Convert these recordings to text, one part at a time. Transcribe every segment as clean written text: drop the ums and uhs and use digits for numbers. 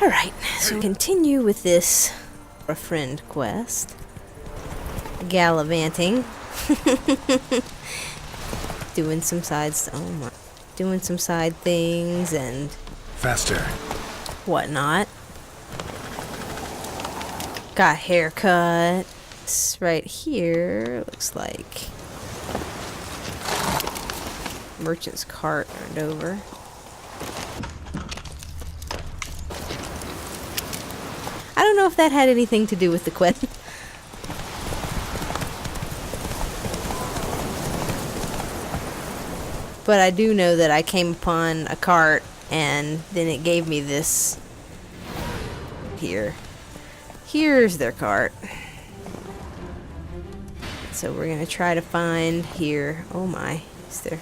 Alright, so continue with this a friend quest. Gallivanting. Doing some doing some side things and faster whatnot. Got a haircut. This right here looks like merchant's cart turned over. I don't know if that had anything to do with the quest. But I do know that I came upon a cart and then it gave me this here. Here's their cart. So we're gonna try to find here. Oh my, is there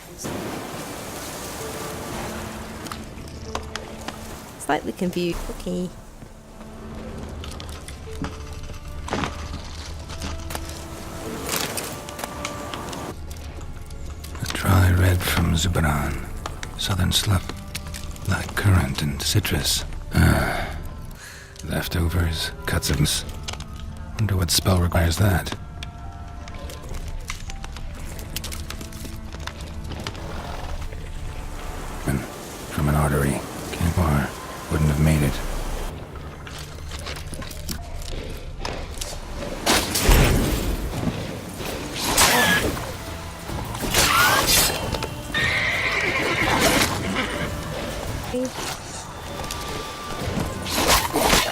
slightly confused. Okay. dry red from Zubaran, southern slope, black currant and citrus. Leftovers, cuts of... Wonder what spell requires that. From an artery. Campar wouldn't have made it.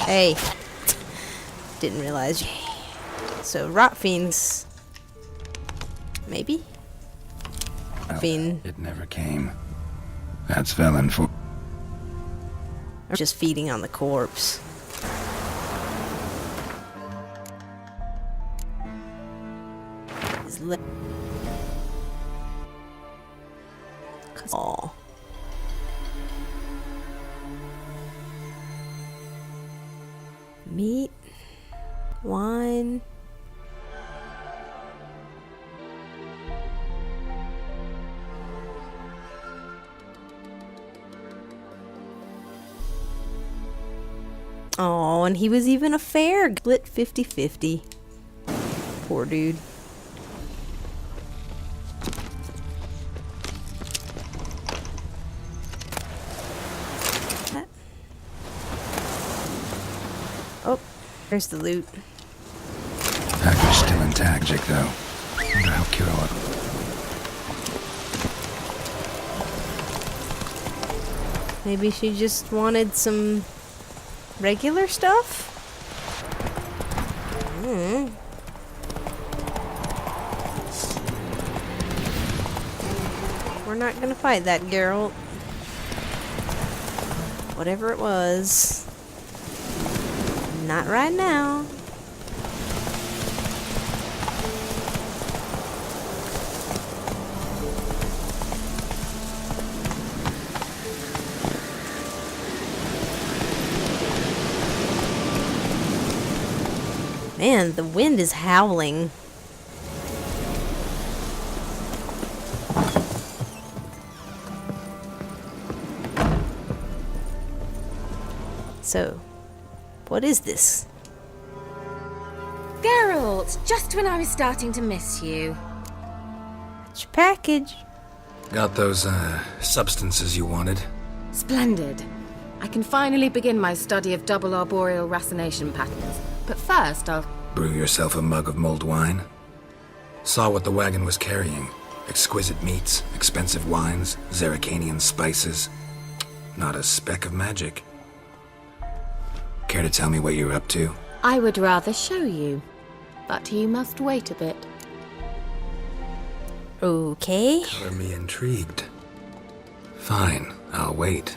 Hey. Didn't realize. So, rot fiends. Maybe? Fiend. It never came. That's Velen for... Or just feeding on the corpse. Aw. Meat, wine. Oh, and he was even a fair. Split 50-50. Poor dude. Oh, there's the loot. Package still intact, Jake, though. Wonder how Kiro... Maybe she just wanted some regular stuff? We're not gonna fight that, Geralt. Whatever it was. Not right now. Man, the wind is howling. So, what is this? Geralt, just when I was starting to miss you. It's your package. Got those, substances you wanted? Splendid. I can finally begin my study of double arboreal racination patterns. But first, I'll... Brew yourself a mug of mulled wine. Saw what the wagon was carrying. Exquisite meats, expensive wines, Zerrikanian spices. Not a speck of magic. Care to tell me what you're up to? I would rather show you, but you must wait a bit. Okay. Color me intrigued. Fine, I'll wait.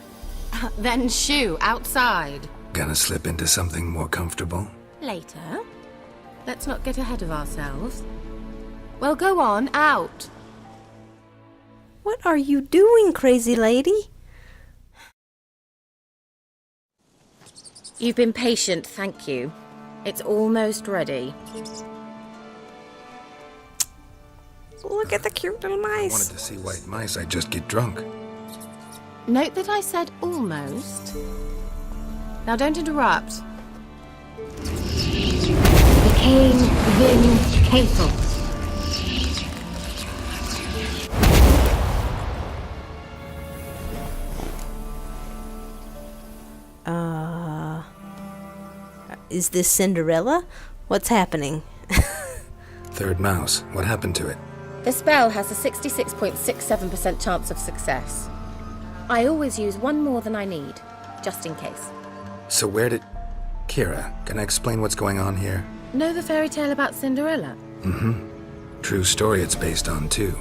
Then shoo, outside. Gonna slip into something more comfortable? Later. Let's not get ahead of ourselves. Well, go on, out. What are you doing, crazy lady? You've been patient, thank you. It's almost ready. Look at the cute little mice. Wanted to see white mice, I'd just get drunk. Note that I said almost. Now don't interrupt. The Cain Vin Cathel. Is this Cinderella? What's happening? Third mouse. What happened to it? The spell has a 66.67% chance of success. I always use one more than I need, just in case. So where did... Kira, can I explain what's going on here? Know the fairy tale about Cinderella? True story it's based on, too.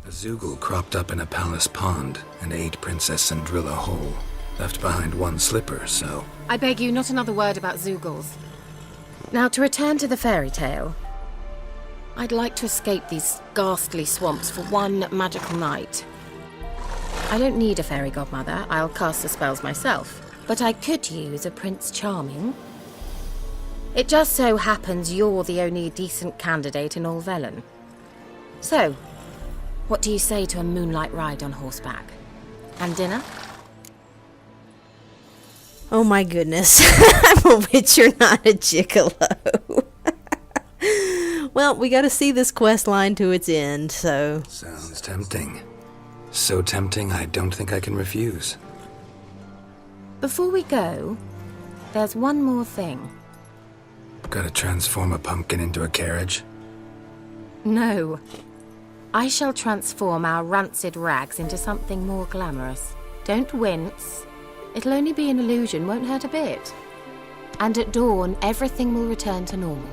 A Zoogle cropped up in a palace pond and ate Princess Cinderella whole. Left behind one slipper, so... I beg you, not another word about Zoogles. Now, to return to the fairy tale, I'd like to escape these ghastly swamps for one magical night. I don't need a fairy godmother, I'll cast the spells myself. But I could use a Prince Charming. It just so happens you're the only decent candidate in all Velen. So, what do you say to a moonlight ride on horseback? And dinner? Oh my goodness. I'm a witch, you're not a gigolo. Well, we gotta see this quest line to its end, so... Sounds tempting. So tempting, I don't think I can refuse. Before we go, there's one more thing. Gotta transform a pumpkin into a carriage? No. I shall transform our rancid rags into something more glamorous. Don't wince. It'll only be an illusion, won't hurt a bit. And at dawn, everything will return to normal.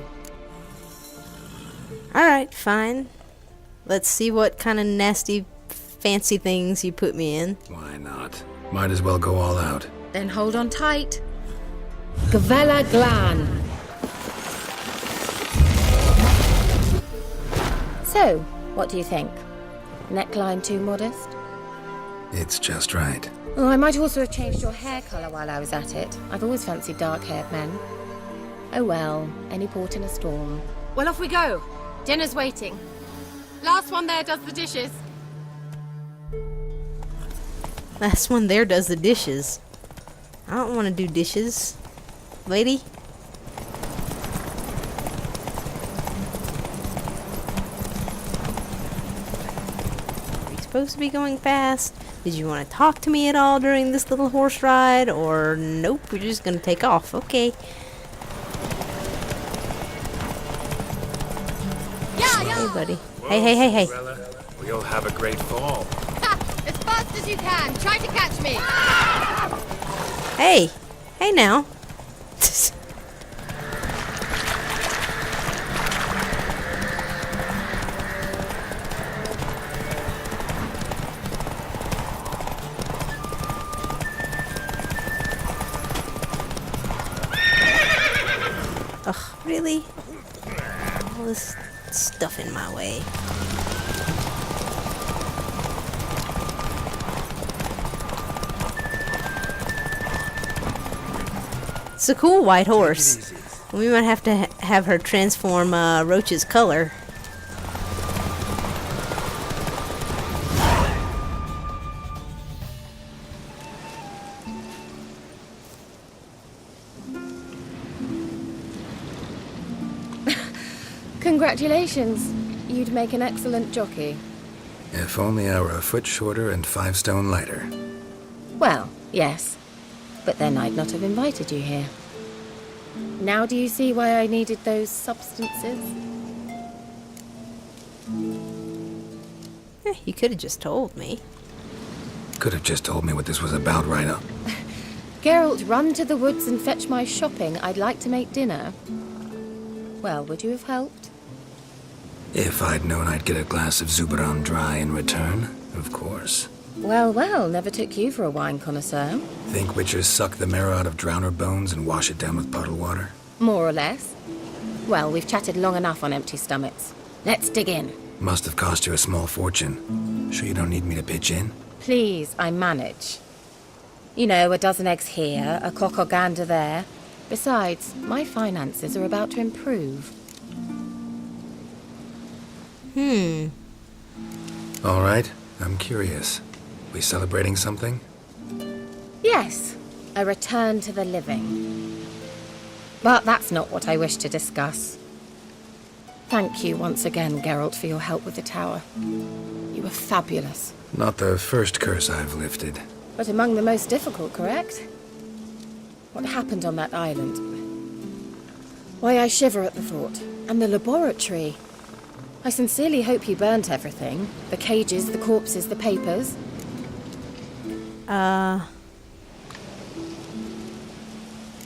Alright, fine. Let's see what kind of nasty, fancy things you put me in. Why not? Might as well go all out. Then hold on tight. Gavella Glan. So, what do you think? Neckline too modest? It's just right. Oh, I might also have changed your hair colour while I was at it. I've always fancied dark-haired men. Oh well, any port in a storm. Well, off we go. Dinner's waiting. Last one there does the dishes. Last one there does the dishes. I don't want to do dishes. Lady? Are we supposed to be going fast? Did you want to talk to me at all during this little horse ride? Or nope, we're just going to take off. Okay. Hey, buddy. Hey. We'll have a great fall. As fast as you can. Try to catch me. Hey. Hey now. Ugh, really? All this stuff in my way. It's a cool white horse. We might have to have her transform Roach's color. Congratulations. You'd make an excellent jockey. If only I were a foot shorter and 5 stone lighter. Well, yes. But then I'd not have invited you here. Now do you see why I needed those substances? You could have just told me. Could have just told me what this was about right up. Geralt, run to the woods and fetch my shopping. I'd like to make dinner. Well, would you have helped? If I'd known I'd get a glass of Zuberon dry in return, of course. Well, never took you for a wine connoisseur. Think witchers suck the marrow out of drowner bones and wash it down with puddle water? More or less. Well, we've chatted long enough on empty stomachs. Let's dig in. Must have cost you a small fortune. Sure you don't need me to pitch in? Please, I manage. You know, a dozen eggs here, a cock or gander there. Besides, my finances are about to improve. All right, I'm curious. We celebrating something? Yes. A return to the living. But that's not what I wish to discuss. Thank you once again, Geralt, for your help with the tower. You were fabulous. Not the first curse I've lifted. But among the most difficult, correct? What happened on that island? Why, I shiver at the thought. And the laboratory. I sincerely hope you burnt everything. The cages, the corpses, the papers.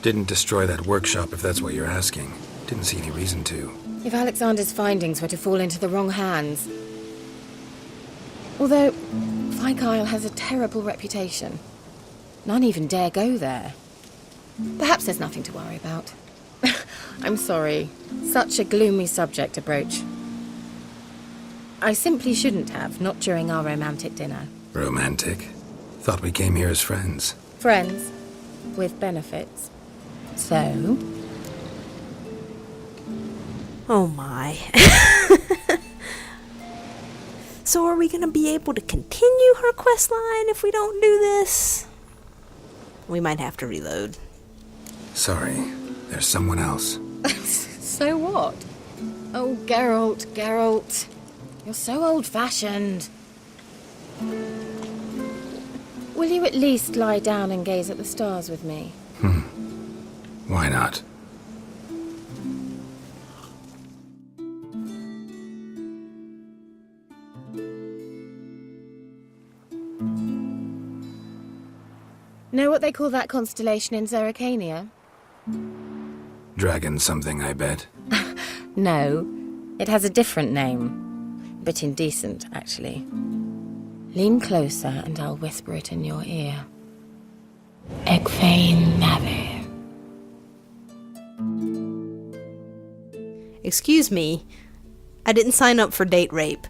Didn't destroy that workshop, if that's what you're asking. Didn't see any reason to. If Alexander's findings were to fall into the wrong hands. Although, Fyke Isle has a terrible reputation. None even dare go there. Perhaps there's nothing to worry about. I'm sorry. Such a gloomy subject to broach. I simply shouldn't have, not during our romantic dinner. Romantic? Thought we came here as friends. Friends. With benefits. So? Oh my. So are we gonna be able to continue her quest line if we don't do this? We might have to reload. Sorry, there's someone else. So what? Oh, Geralt. You're so old-fashioned. Will you at least lie down and gaze at the stars with me? Why not? Know what they call that constellation in Zerrikania? Dragon something, I bet. No, it has a different name. A bit indecent, actually. Lean closer and I'll whisper it in your ear. Egfain Nave. Excuse me. I didn't sign up for date rape.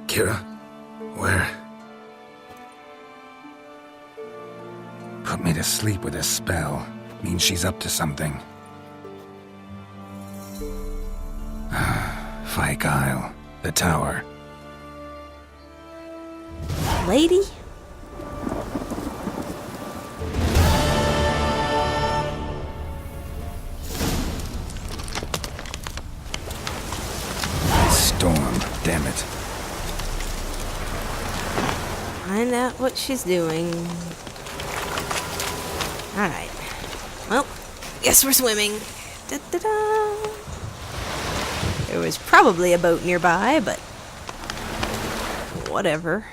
Kira? Where? Put me to sleep with a spell. Means she's up to something. Fyke Isle. The tower. Lady? Storm, damn it. Find out what she's doing. Alright. Well, guess we're swimming. Da-da-da. There was probably a boat nearby, but whatever.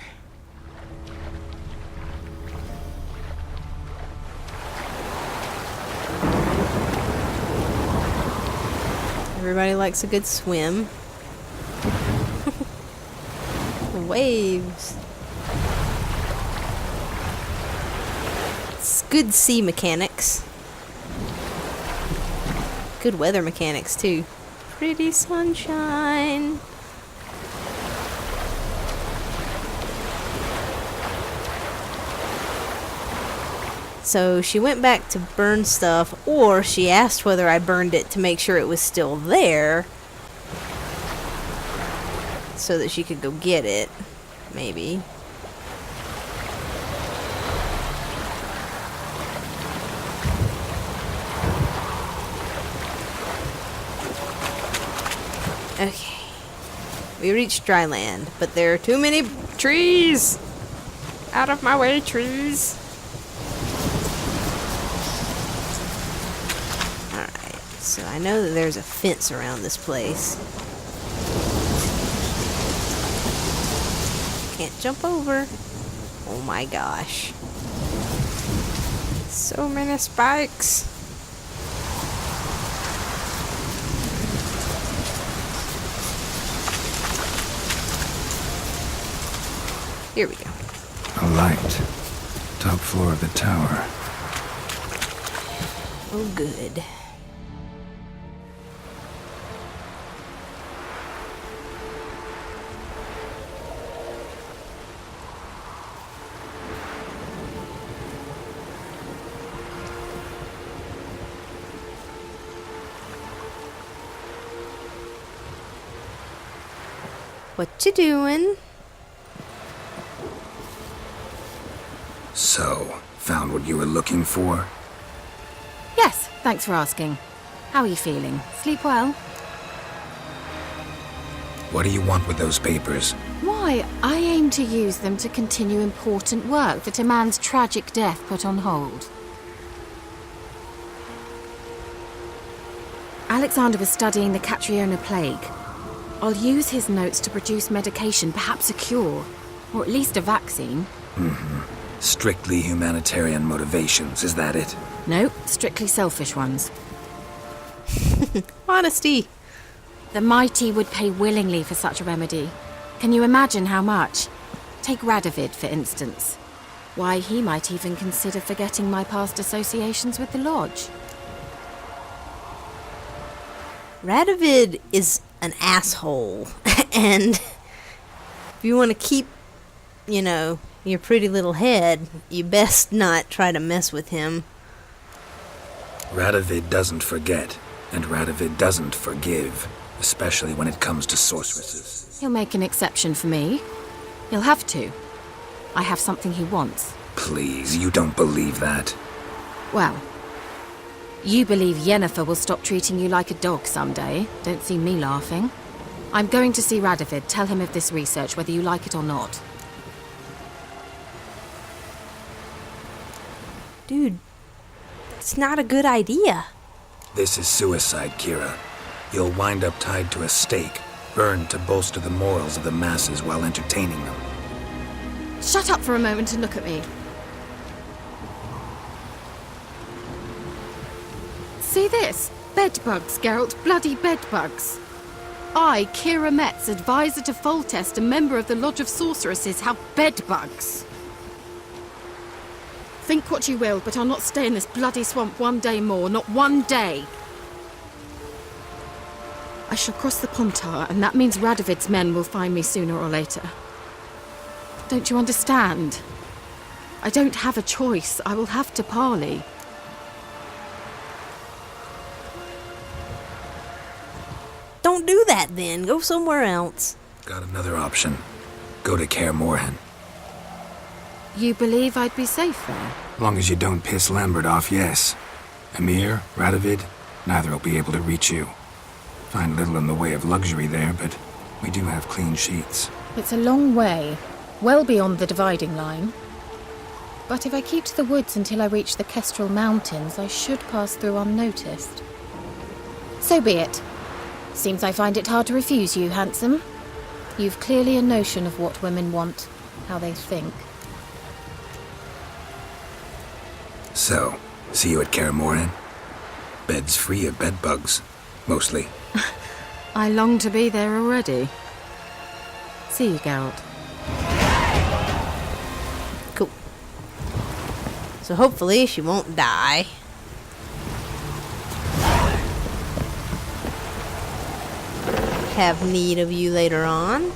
Everybody likes a good swim. The waves. It's good sea mechanics. Good weather mechanics, too. Pretty sunshine. So she went back to burn stuff, or she asked whether I burned it to make sure it was still there, so that she could go get it, maybe. Okay. We reached dry land, but there are too many trees! Out of my way, trees! Alright, so I know that there's a fence around this place. Can't jump over. Oh my gosh. So many spikes. Here we go. A light. Top floor of the tower. Oh, good. What you doing? So, found what you were looking for? Yes, thanks for asking. How are you feeling? Sleep well? What do you want with those papers? Why, I aim to use them to continue important work that a man's tragic death put on hold. Alexander was studying the Catriona plague. I'll use his notes to produce medication, perhaps a cure, or at least a vaccine. Strictly humanitarian motivations, is that it? No, strictly selfish ones. Honesty. The mighty would pay willingly for such a remedy. Can you imagine how much? Take Radovid, for instance. Why, he might even consider forgetting my past associations with the Lodge. Radovid is an asshole. And if you want to keep, your pretty little head, you best not try to mess with him. Radovid doesn't forget, and Radovid doesn't forgive, especially when it comes to sorceresses. He'll make an exception for me. He'll have to. I have something he wants. Please, you don't believe that. Well, you believe Yennefer will stop treating you like a dog someday. Don't see me laughing. I'm going to see Radovid. Tell him of this research, whether you like it or not. Dude, that's not a good idea. This is suicide, Kira. You'll wind up tied to a stake, burned to bolster the morals of the masses while entertaining them. Shut up for a moment and look at me. See this? Bedbugs, Geralt. Bloody bedbugs. I, Kira Metz, advisor to Foltest, a member of the Lodge of Sorceresses, have bedbugs. Think what you will, but I'll not stay in this bloody swamp one day more. Not one day. I shall cross the Pontar, and that means Radovid's men will find me sooner or later. Don't you understand? I don't have a choice. I will have to parley. Don't do that then. Go somewhere else. Got another option. Go to Kaer Morhen. You believe I'd be safe there? Long as you don't piss Lambert off, yes. Emir, Radovid, neither will be able to reach you. Find little in the way of luxury there, but we do have clean sheets. It's a long way, well beyond the dividing line. But if I keep to the woods until I reach the Kestrel Mountains, I should pass through unnoticed. So be it. Seems I find it hard to refuse you, handsome. You've clearly a notion of what women want, how they think. So, see you at Kaer Morhen? Beds free of bedbugs, mostly. I long to be there already. See you, Geralt. Cool. So hopefully she won't die. Have need of you later on.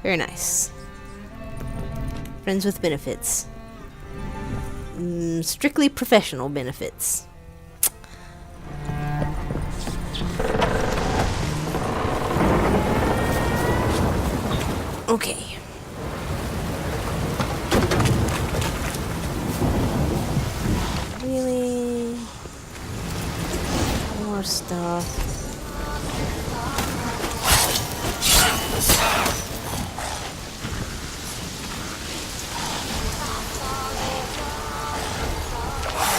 Very nice. Friends with benefits. Strictly professional benefits. Okay. Really? More stuff.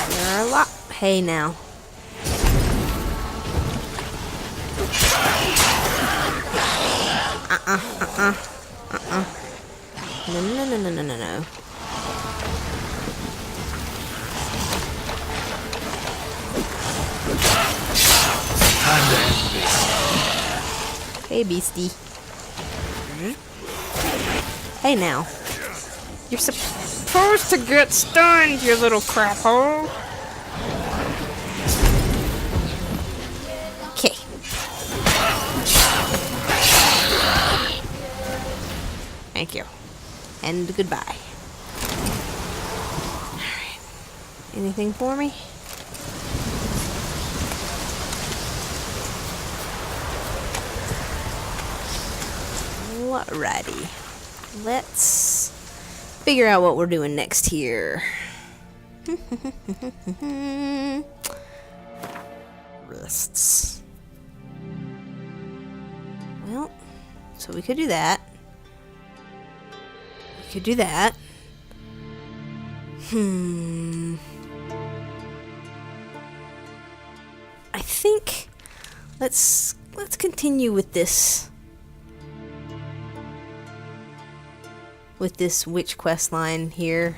There are a lot. Hey now. No. Hey, beastie. Hey now. You're supposed to get stunned, you little crap hole. Okay. Thank you. And goodbye. Alright. Anything for me? Alrighty. Let's figure out what we're doing next here. Wrists. Well, so we could do that. We could do that. I think let's continue with this witch quest line here,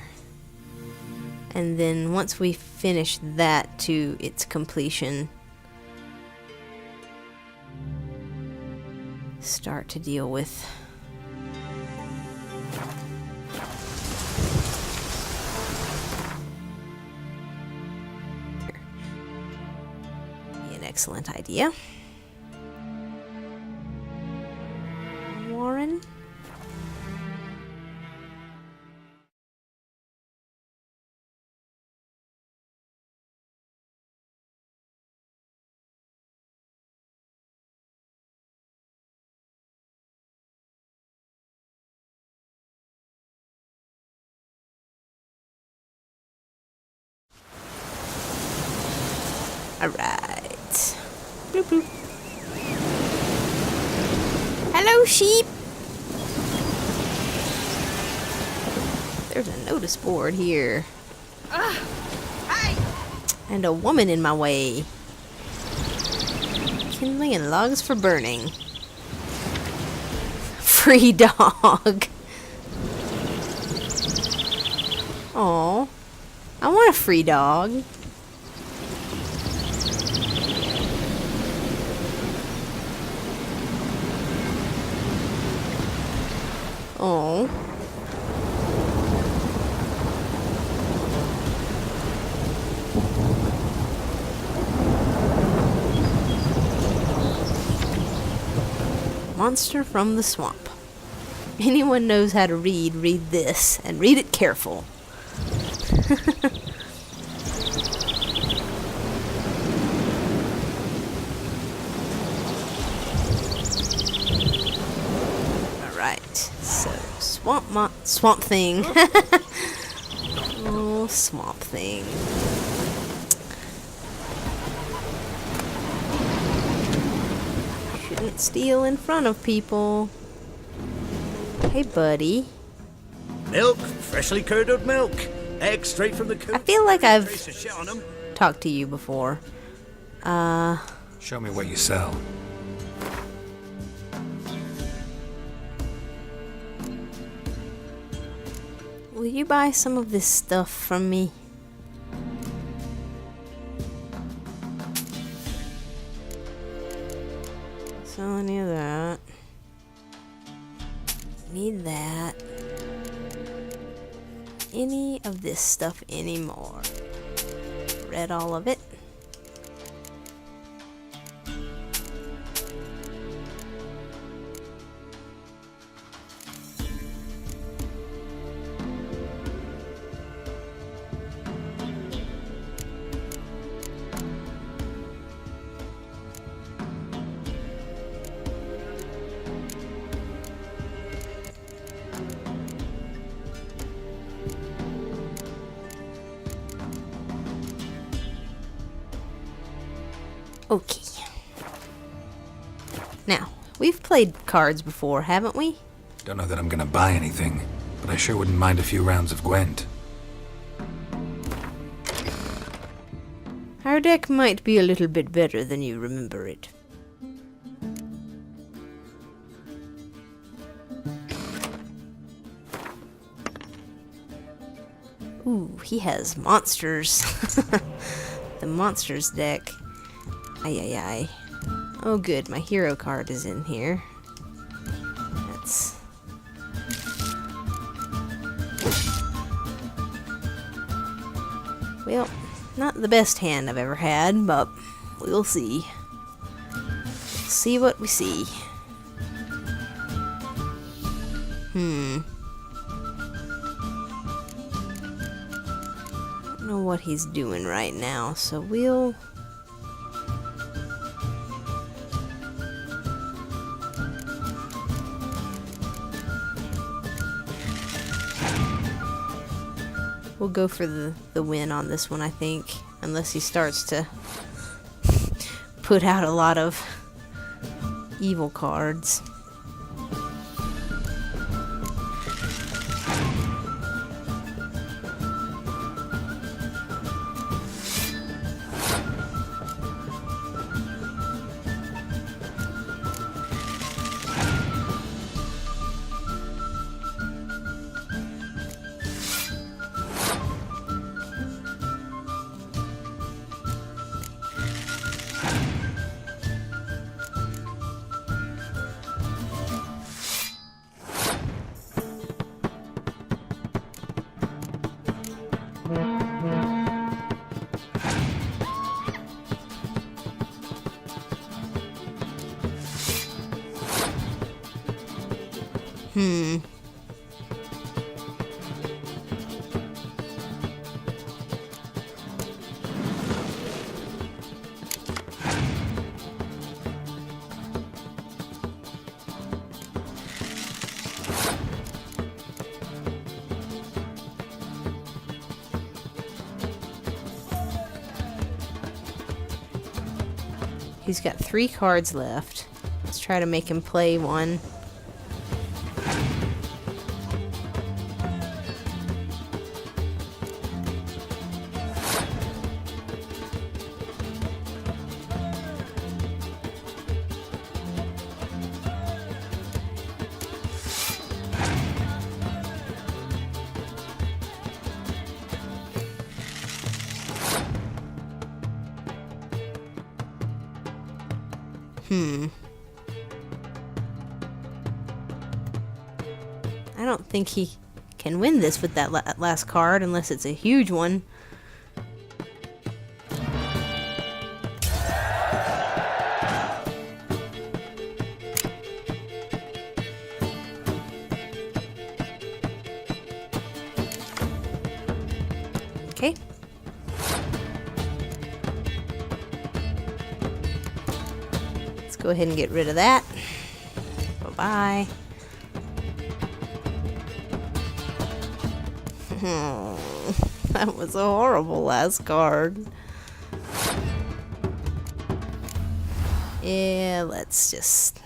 and then once we finish that to its completion, start to deal with an excellent idea. Warren. Alright. Bloop bloop. Hello, sheep! There's a notice board here. And a woman in my way. Kindling and logs for burning. Free dog. Aw. I want a free dog. Oh. Monster from the swamp. Anyone knows how to read this, and read it careful. So, swamp thing. Oh, swamp thing. Shouldn't steal in front of people. Hey, buddy. Milk, freshly curdled milk. Eggs straight from the coop. I feel like I've talked to you before. Show me what you sell. Will you buy some of this stuff from me? Sell any of that. Need that. Any of this stuff anymore. Read all of it. Okay. Now, we've played cards before, haven't we? Don't know that I'm gonna buy anything, but I sure wouldn't mind a few rounds of Gwent. Our deck might be a little bit better than you remember it. Ooh, he has monsters. The monsters deck. Ay, ay, ay. Oh, good. My hero card is in here. That's... Well, not the best hand I've ever had, but we'll see. See what we see. I don't know what he's doing right now, so we'll... We'll go for the win on this one, I think. Unless he starts to put out a lot of evil cards. He's got 3 cards left. Let's try to make him play one. I don't think he can win this with that last card unless it's a huge one. Okay. Let's go ahead and get rid of that. Bye-bye. That was a horrible last card. Yeah, let's just...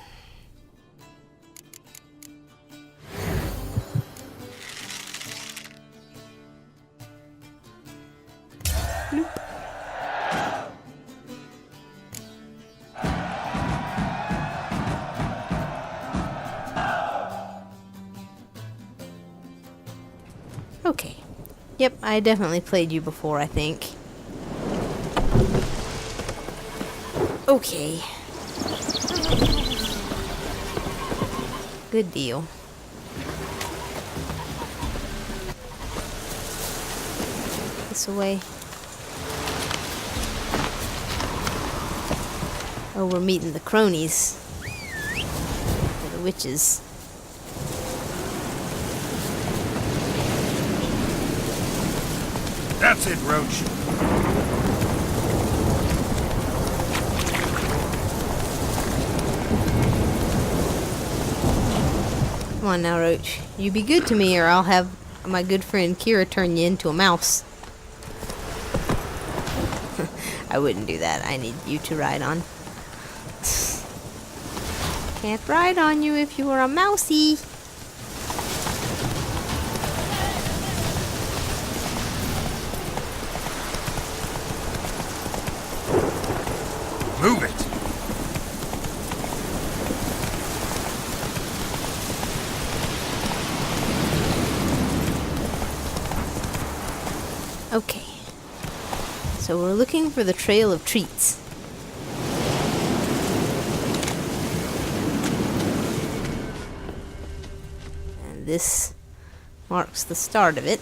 Nope. Okay. Yep, I definitely played you before, I think. Okay. Good deal. This away. Oh, we're meeting the cronies. Or the witches. That's it, Roach. Come on now, Roach. You be good to me or I'll have my good friend Kira turn you into a mouse. I wouldn't do that. I need you to ride on. Can't ride on you if you were a mousey. Move it. Okay. So we're looking for the Trail of Treats. And this marks the start of it.